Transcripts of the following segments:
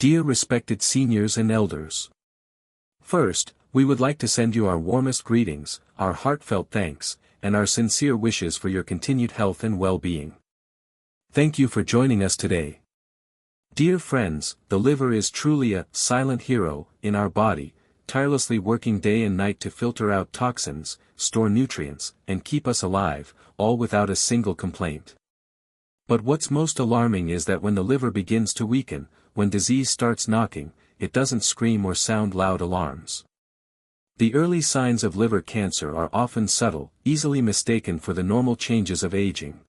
Dear respected seniors and elders. First, we would like to send you our warmest greetings, our heartfelt thanks, and our sincere wishes for your continued health and well-being. Thank you for joining us today. Dear friends, the liver is truly a silent hero in our body, tirelessly working day and night to filter out toxins, store nutrients, and keep us alive, all without a single complaint. But what's most alarming is that when the liver begins to weaken, when disease starts knocking, it doesn't scream or sound loud alarms. The early signs of liver cancer are often subtle, easily mistaken for the normal changes of aging.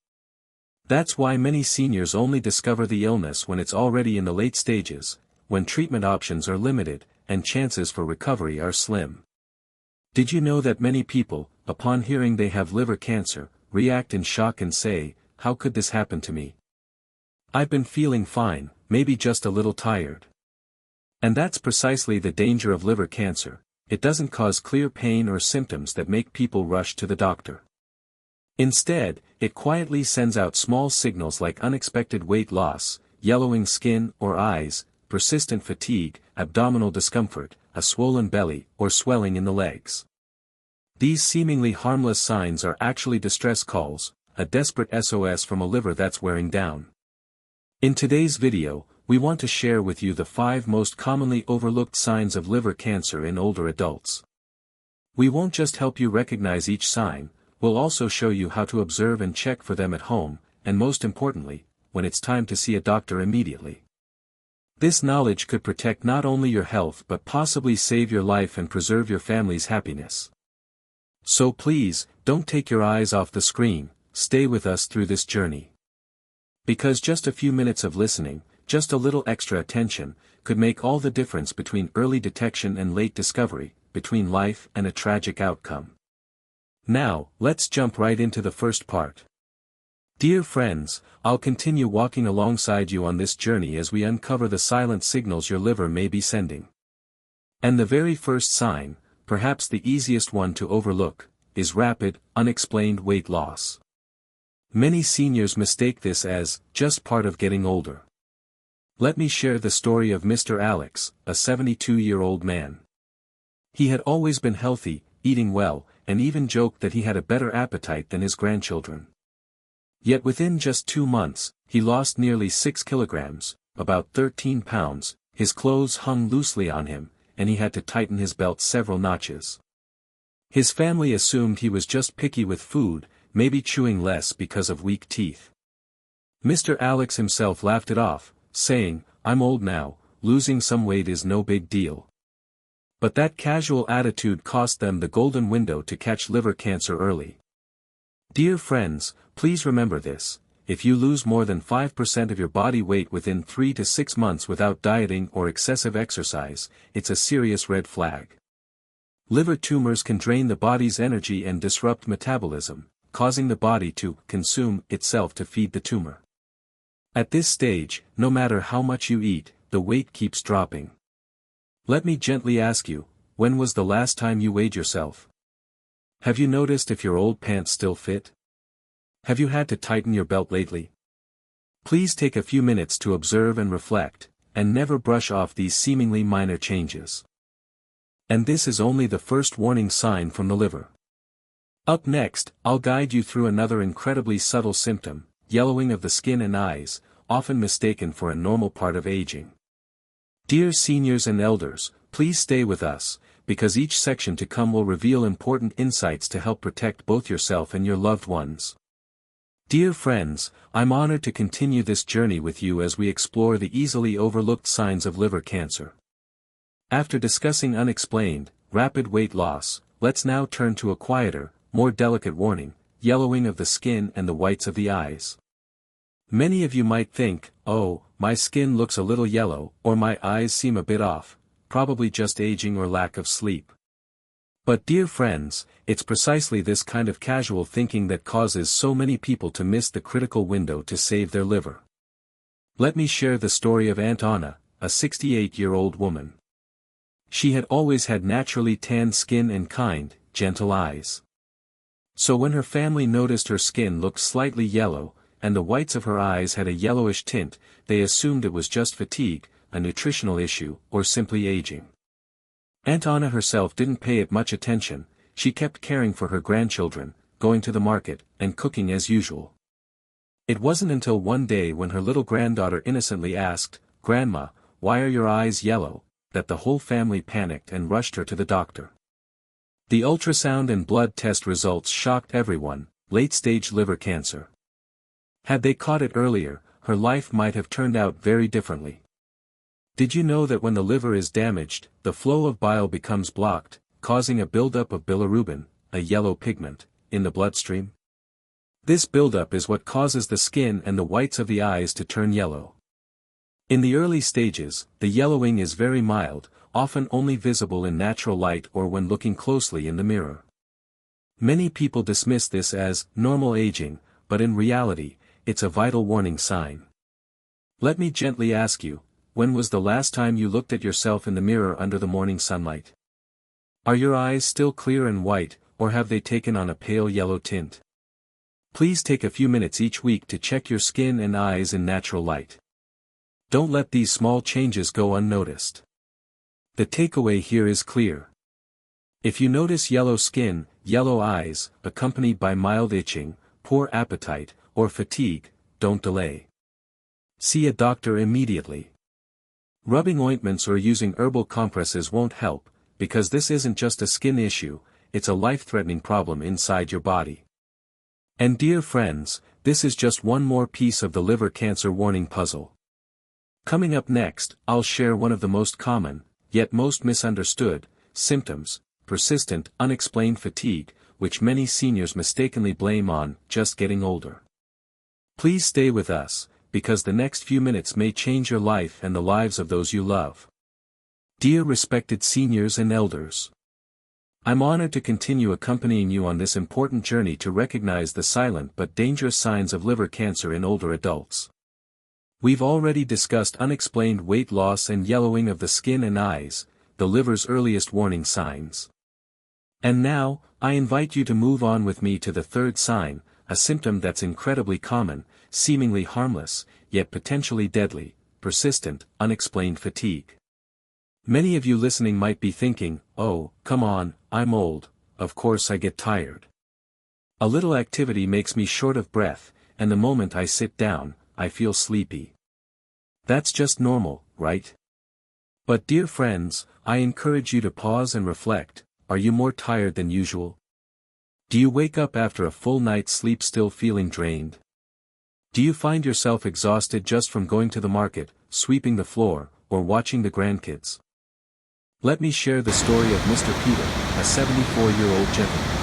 That's why many seniors only discover the illness when it's already in the late stages, when treatment options are limited, and chances for recovery are slim. Did you know that many people, upon hearing they have liver cancer, react in shock and say, "How could this happen to me? I've been feeling fine, maybe just a little tired." And that's precisely the danger of liver cancer. It doesn't cause clear pain or symptoms that make people rush to the doctor. Instead, it quietly sends out small signals like unexpected weight loss, yellowing skin or eyes, persistent fatigue, abdominal discomfort, a swollen belly, or swelling in the legs. These seemingly harmless signs are actually distress calls, a desperate SOS from a liver that's wearing down. In today's video, we want to share with you the 5 most commonly overlooked signs of liver cancer in older adults. We won't just help you recognize each sign, we'll also show you how to observe and check for them at home, and most importantly, when it's time to see a doctor immediately. This knowledge could protect not only your health but possibly save your life and preserve your family's happiness. So please, don't take your eyes off the screen, stay with us through this journey. Because just a few minutes of listening, just a little extra attention, could make all the difference between early detection and late discovery, between life and a tragic outcome. Now, let's jump right into the first part. Dear friends, I'll continue walking alongside you on this journey as we uncover the silent signals your liver may be sending. And the very first sign, perhaps the easiest one to overlook, is rapid, unexplained weight loss. Many seniors mistake this as just part of getting older. Let me share the story of Mr. Alex, a 72-year-old man. He had always been healthy, eating well, and even joked that he had a better appetite than his grandchildren. Yet within just 2 months, he lost nearly 6 kilograms, about 13 pounds, his clothes hung loosely on him, and he had to tighten his belt several notches. His family assumed he was just picky with food, maybe chewing less because of weak teeth. Mr. Alex himself laughed it off, saying, "I'm old now, losing some weight is no big deal." But that casual attitude cost them the golden window to catch liver cancer early. Dear friends, please remember this: if you lose more than 5% of your body weight within 3 to 6 months without dieting or excessive exercise, it's a serious red flag. Liver tumors can drain the body's energy and disrupt metabolism, causing the body to consume itself to feed the tumor. At this stage, no matter how much you eat, the weight keeps dropping. Let me gently ask you, when was the last time you weighed yourself? Have you noticed if your old pants still fit? Have you had to tighten your belt lately? Please take a few minutes to observe and reflect, and never brush off these seemingly minor changes. And this is only the first warning sign from the liver. Up next, I'll guide you through another incredibly subtle symptom, yellowing of the skin and eyes, often mistaken for a normal part of aging. Dear seniors and elders, please stay with us, because each section to come will reveal important insights to help protect both yourself and your loved ones. Dear friends, I'm honored to continue this journey with you as we explore the easily overlooked signs of liver cancer. After discussing unexplained, rapid weight loss, let's now turn to a quieter, more delicate warning: yellowing of the skin and the whites of the eyes. Many of you might think, "Oh, my skin looks a little yellow, or my eyes seem a bit off, probably just aging or lack of sleep." But dear friends, it's precisely this kind of casual thinking that causes so many people to miss the critical window to save their liver. Let me share the story of Aunt Anna, a 68-year-old woman. She had always had naturally tanned skin and kind, gentle eyes. So when her family noticed her skin looked slightly yellow, and the whites of her eyes had a yellowish tint, they assumed it was just fatigue, a nutritional issue, or simply aging. Aunt Anna herself didn't pay it much attention. She kept caring for her grandchildren, going to the market, and cooking as usual. It wasn't until one day when her little granddaughter innocently asked, "Grandma, why are your eyes yellow?" that the whole family panicked and rushed her to the doctor. The ultrasound and blood test results shocked everyone: late-stage liver cancer. Had they caught it earlier, her life might have turned out very differently. Did you know that when the liver is damaged, the flow of bile becomes blocked, causing a buildup of bilirubin, a yellow pigment, in the bloodstream? This buildup is what causes the skin and the whites of the eyes to turn yellow. In the early stages, the yellowing is very mild, often only visible in natural light or when looking closely in the mirror. Many people dismiss this as normal aging, but in reality, it's a vital warning sign. Let me gently ask you, when was the last time you looked at yourself in the mirror under the morning sunlight? Are your eyes still clear and white, or have they taken on a pale yellow tint? Please take a few minutes each week to check your skin and eyes in natural light. Don't let these small changes go unnoticed. The takeaway here is clear. If you notice yellow skin, yellow eyes, accompanied by mild itching, poor appetite, or fatigue, don't delay. See a doctor immediately. Rubbing ointments or using herbal compresses won't help, because this isn't just a skin issue, it's a life-threatening problem inside your body. And dear friends, this is just one more piece of the liver cancer warning puzzle. Coming up next, I'll share one of the most common, yet most misunderstood, symptoms: persistent, unexplained fatigue, which many seniors mistakenly blame on just getting older. Please stay with us, because the next few minutes may change your life and the lives of those you love. Dear respected seniors and elders, I'm honored to continue accompanying you on this important journey to recognize the silent but dangerous signs of liver cancer in older adults. We've already discussed unexplained weight loss and yellowing of the skin and eyes, the liver's earliest warning signs. And now, I invite you to move on with me to the third sign, a symptom that's incredibly common, seemingly harmless, yet potentially deadly: persistent, unexplained fatigue. Many of you listening might be thinking, "Oh, come on, I'm old, of course I get tired. A little activity makes me short of breath, and the moment I sit down, I feel sleepy. That's just normal, right?" But dear friends, I encourage you to pause and reflect. Are you more tired than usual? Do you wake up after a full night's sleep still feeling drained? Do you find yourself exhausted just from going to the market, sweeping the floor, or watching the grandkids? Let me share the story of Mr. Peter, a 74-year-old gentleman.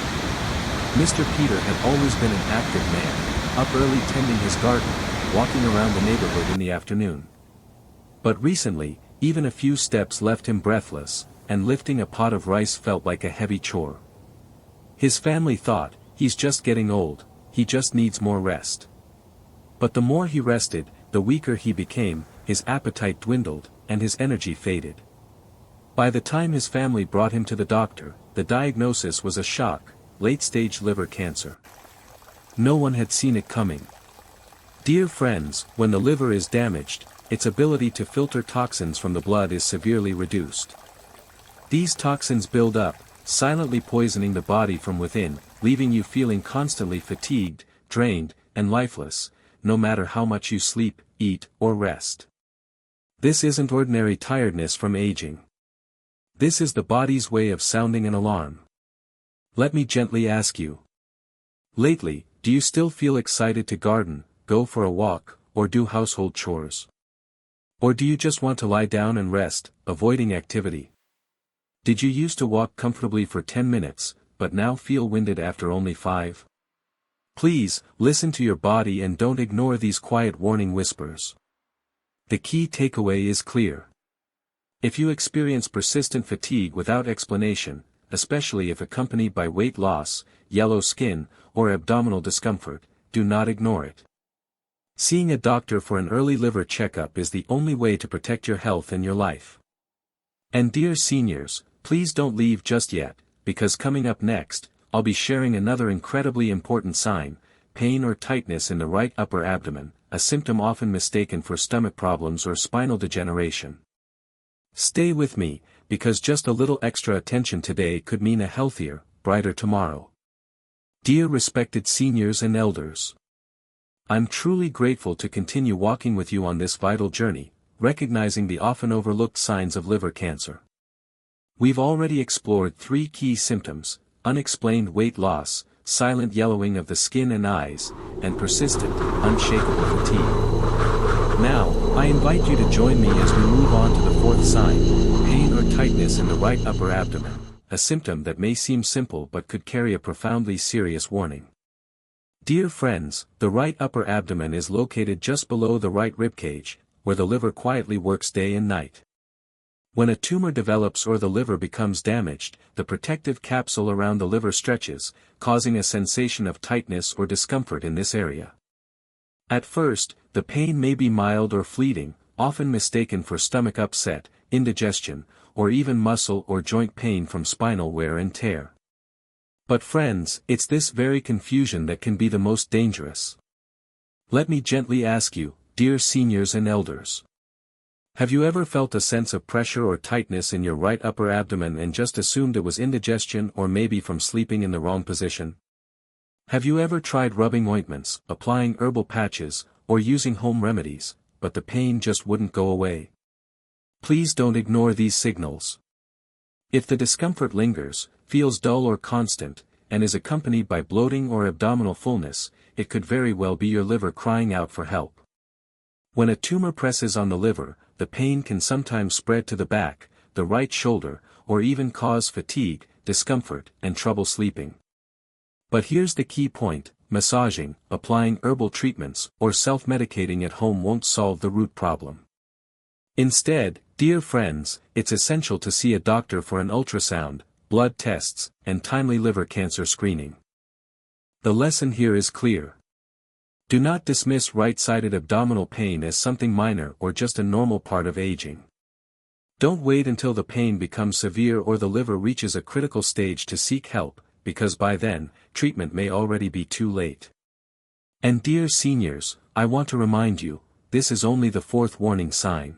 Mr. Peter had always been an active man, up early tending his garden, walking around the neighborhood in the afternoon. But recently, even a few steps left him breathless, and lifting a pot of rice felt like a heavy chore. His family thought, "He's just getting old, he just needs more rest." But the more he rested, the weaker he became, his appetite dwindled, and his energy faded. By the time his family brought him to the doctor, the diagnosis was a shock: late-stage liver cancer. No one had seen it coming. Dear friends, when the liver is damaged, its ability to filter toxins from the blood is severely reduced. These toxins build up, silently poisoning the body from within, leaving you feeling constantly fatigued, drained, and lifeless, no matter how much you sleep, eat, or rest. This isn't ordinary tiredness from aging. This is the body's way of sounding an alarm. Let me gently ask you. Lately, do you still feel excited to garden, go for a walk, or do household chores? Or do you just want to lie down and rest, avoiding activity? Did you used to walk comfortably for 10 minutes, but now feel winded after only 5? Please, listen to your body and don't ignore these quiet warning whispers. The key takeaway is clear. If you experience persistent fatigue without explanation, especially if accompanied by weight loss, yellow skin, or abdominal discomfort, do not ignore it. Seeing a doctor for an early liver checkup is the only way to protect your health and your life. And dear seniors, please don't leave just yet, because coming up next, I'll be sharing another incredibly important sign: pain or tightness in the right upper abdomen, a symptom often mistaken for stomach problems or spinal degeneration. Stay with me, because just a little extra attention today could mean a healthier, brighter tomorrow. Dear respected seniors and elders, I'm truly grateful to continue walking with you on this vital journey, recognizing the often overlooked signs of liver cancer. We've already explored 3 key symptoms: unexplained weight loss, silent yellowing of the skin and eyes, and persistent, unshakable fatigue. Now, I invite you to join me as we move on to the 4th sign: pain or tightness in the right upper abdomen, a symptom that may seem simple but could carry a profoundly serious warning. Dear friends, the right upper abdomen is located just below the right ribcage, where the liver quietly works day and night. When a tumor develops or the liver becomes damaged, the protective capsule around the liver stretches, causing a sensation of tightness or discomfort in this area. At first, the pain may be mild or fleeting, often mistaken for stomach upset, indigestion, or even muscle or joint pain from spinal wear and tear. But friends, it's this very confusion that can be the most dangerous. Let me gently ask you, dear seniors and elders. Have you ever felt a sense of pressure or tightness in your right upper abdomen and just assumed it was indigestion or maybe from sleeping in the wrong position? Have you ever tried rubbing ointments, applying herbal patches, or using home remedies, but the pain just wouldn't go away? Please don't ignore these signals. If the discomfort lingers, feels dull or constant, and is accompanied by bloating or abdominal fullness, it could very well be your liver crying out for help. When a tumor presses on the liver, the pain can sometimes spread to the back, the right shoulder, or even cause fatigue, discomfort, and trouble sleeping. But here's the key point: massaging, applying herbal treatments, or self-medicating at home won't solve the root problem. Instead, dear friends, it's essential to see a doctor for an ultrasound, blood tests, and timely liver cancer screening. The lesson here is clear. Do not dismiss right-sided abdominal pain as something minor or just a normal part of aging. Don't wait until the pain becomes severe or the liver reaches a critical stage to seek help, because by then, treatment may already be too late. And dear seniors, I want to remind you, this is only the 4th warning sign.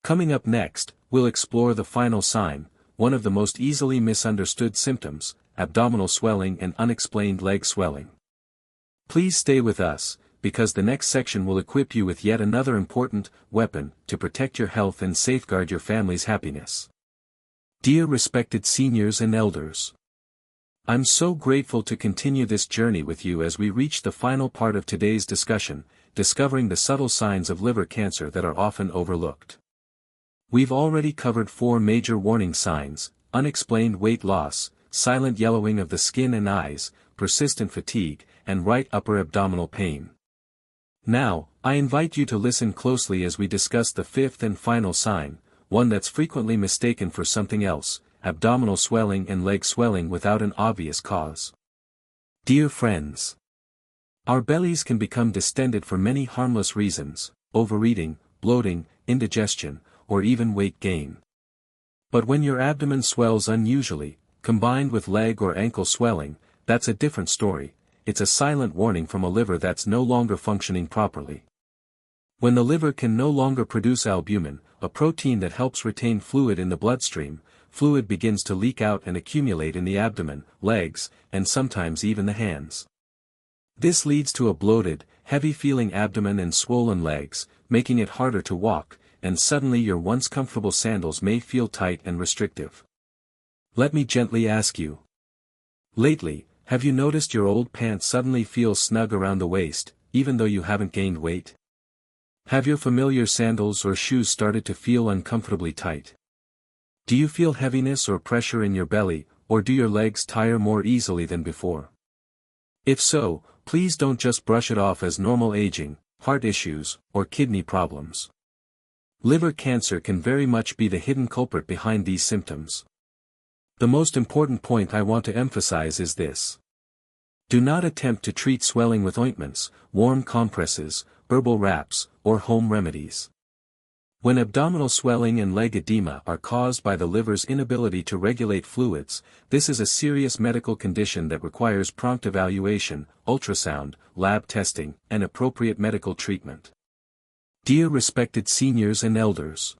Coming up next, we'll explore the final sign, one of the most easily misunderstood symptoms: abdominal swelling and unexplained leg swelling. Please stay with us, because the next section will equip you with yet another important weapon to protect your health and safeguard your family's happiness. Dear respected seniors and elders, I'm so grateful to continue this journey with you as we reach the final part of today's discussion, discovering the subtle signs of liver cancer that are often overlooked. We've already covered 4 major warning signs: unexplained weight loss, silent yellowing of the skin and eyes, persistent fatigue, and right upper abdominal pain. Now, I invite you to listen closely as we discuss the 5th and final sign, one that's frequently mistaken for something else: abdominal swelling and leg swelling without an obvious cause. Dear friends, our bellies can become distended for many harmless reasons: overeating, bloating, indigestion, or even weight gain. But when your abdomen swells unusually, combined with leg or ankle swelling, that's a different story. It's a silent warning from a liver that's no longer functioning properly. When the liver can no longer produce albumin, a protein that helps retain fluid in the bloodstream, fluid begins to leak out and accumulate in the abdomen, legs, and sometimes even the hands. This leads to a bloated, heavy-feeling abdomen and swollen legs, making it harder to walk, and suddenly your once comfortable sandals may feel tight and restrictive. Let me gently ask you. Lately, have you noticed your old pants suddenly feel snug around the waist, even though you haven't gained weight? Have your familiar sandals or shoes started to feel uncomfortably tight? Do you feel heaviness or pressure in your belly, or do your legs tire more easily than before? If so, please don't just brush it off as normal aging, heart issues, or kidney problems. Liver cancer can very much be the hidden culprit behind these symptoms. The most important point I want to emphasize is this. Do not attempt to treat swelling with ointments, warm compresses, herbal wraps, or home remedies. When abdominal swelling and leg edema are caused by the liver's inability to regulate fluids, this is a serious medical condition that requires prompt evaluation, ultrasound, lab testing, and appropriate medical treatment. Dear respected seniors and elders,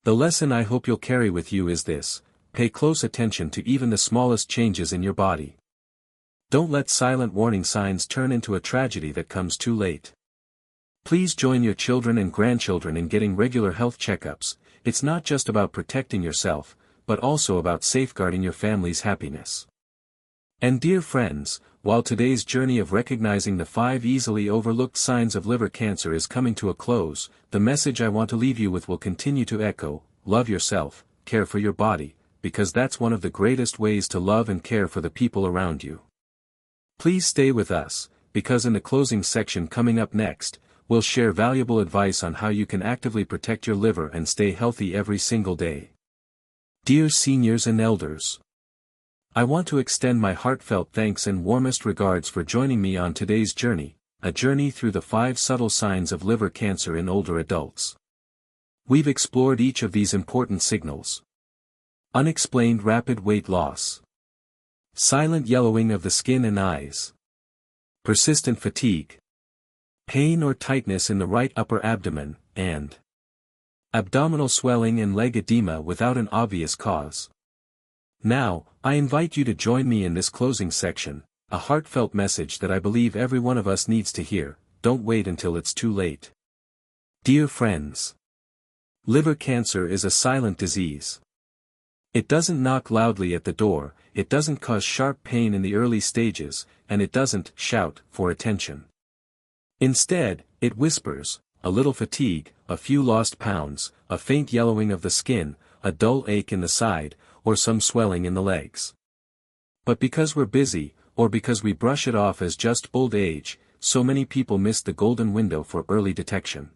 the lesson I hope you'll carry with you is this: pay close attention to even the smallest changes in your body. Don't let silent warning signs turn into a tragedy that comes too late. Please join your children and grandchildren in getting regular health checkups. It's not just about protecting yourself, but also about safeguarding your family's happiness. And dear friends, while today's journey of recognizing the 5 easily overlooked signs of liver cancer is coming to a close, the message I want to leave you with will continue to echo: love yourself, care for your body, because that's one of the greatest ways to love and care for the people around you. Please stay with us, because in the closing section coming up next, we'll share valuable advice on how you can actively protect your liver and stay healthy every single day. Dear seniors and elders, I want to extend my heartfelt thanks and warmest regards for joining me on today's journey, a journey through the 5 subtle signs of liver cancer in older adults. We've explored each of these important signals. Unexplained rapid weight loss. Silent yellowing of the skin and eyes. Persistent fatigue. Pain or tightness in the right upper abdomen, and abdominal swelling and leg edema without an obvious cause. Now, I invite you to join me in this closing section, a heartfelt message that I believe every one of us needs to hear: don't wait until it's too late. Dear friends, liver cancer is a silent disease. It doesn't knock loudly at the door, it doesn't cause sharp pain in the early stages, and it doesn't shout for attention. Instead, it whispers: a little fatigue, a few lost pounds, a faint yellowing of the skin, a dull ache in the side, or some swelling in the legs. But because we're busy, or because we brush it off as just old age, so many people miss the golden window for early detection.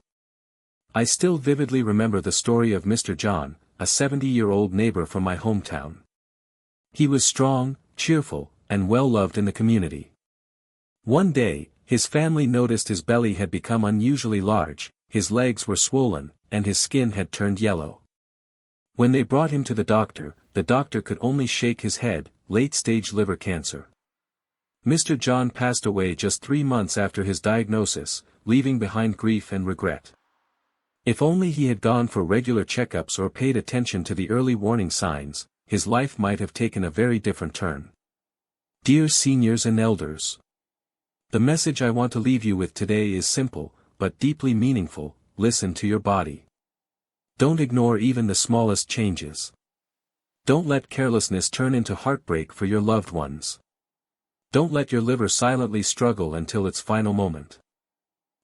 I still vividly remember the story of Mr. John, a 70-year-old neighbor from my hometown. He was strong, cheerful, and well-loved in the community. One day, his family noticed his belly had become unusually large, his legs were swollen, and his skin had turned yellow. When they brought him to the doctor could only shake his head: late-stage liver cancer. Mr. John passed away just 3 months after his diagnosis, leaving behind grief and regret. If only he had gone for regular checkups or paid attention to the early warning signs, his life might have taken a very different turn. Dear seniors and elders, the message I want to leave you with today is simple, but deeply meaningful: listen to your body. Don't ignore even the smallest changes. Don't let carelessness turn into heartbreak for your loved ones. Don't let your liver silently struggle until its final moment.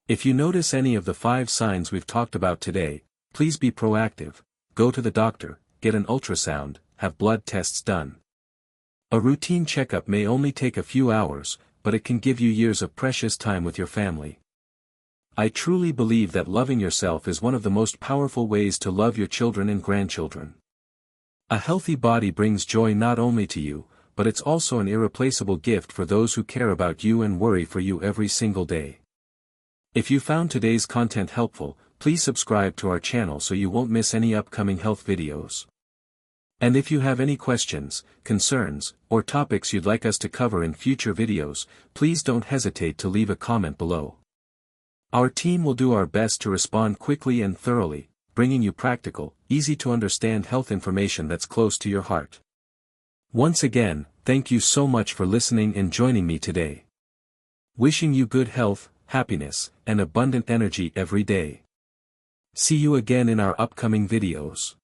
If you notice any of the 5 signs we've talked about today, please be proactive: go to the doctor, get an ultrasound, have blood tests done. A routine checkup may only take a few hours, but it can give you years of precious time with your family. I truly believe that loving yourself is one of the most powerful ways to love your children and grandchildren. A healthy body brings joy not only to you, but it's also an irreplaceable gift for those who care about you and worry for you every single day. If you found today's content helpful, please subscribe to our channel so you won't miss any upcoming health videos. And if you have any questions, concerns, or topics you'd like us to cover in future videos, please don't hesitate to leave a comment below. Our team will do our best to respond quickly and thoroughly, bringing you practical, easy-to-understand health information that's close to your heart. Once again, thank you so much for listening and joining me today. Wishing you good health, happiness, and abundant energy every day. See you again in our upcoming videos.